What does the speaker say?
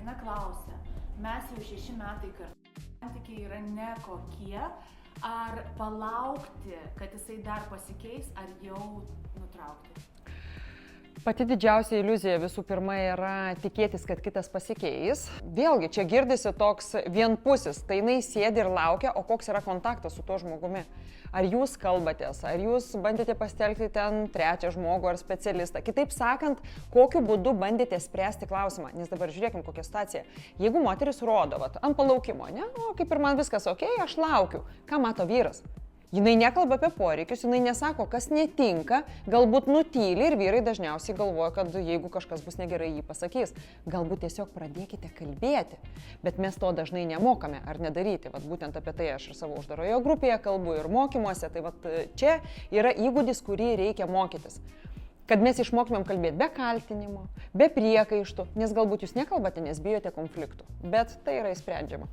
mergina klausia, mes jau 6 metai kartu, santykiai yra nekokie, ar palaukti, kad jisai dar pasikeis, ar jau nutraukti? Pati didžiausia iliuzija visų pirma yra tikėtis, kad kitas pasikeis. Vėlgi, čia girdisi toks vienpusis, tai jinai sėdi ir laukia, o koks yra kontaktas su tuo žmogumi. Ar jūs kalbatės, ar jūs bandėte pasitelkti ten trečią žmogų ar specialistą. Kitaip sakant, kokiu būdu bandėte spręsti klausimą. Nes dabar žiūrėkim kokią situaciją. Jeigu moteris rodo, ant palaukimo, ne, o kaip ir man viskas ok, aš laukiu, ką mato vyras? Jinai nekalba apie poreikius, jinai nesako, kas netinka, galbūt nutyli ir vyrai dažniausiai galvoja, kad jeigu kažkas bus negerai, jį pasakys. Galbūt tiesiog pradėkite kalbėti, bet mes to dažnai nemokame ar nedaryti. Vat būtent apie tai aš ir savo uždarojo grupėje kalbu ir mokymuose, tai vat čia yra įgūdis, kurį reikia mokytis. Kad mes išmoktumėm kalbėti be kaltinimo, be priekaištų, nes galbūt jūs nekalbate, nes bijote konfliktų, bet tai yra įsprendžiama.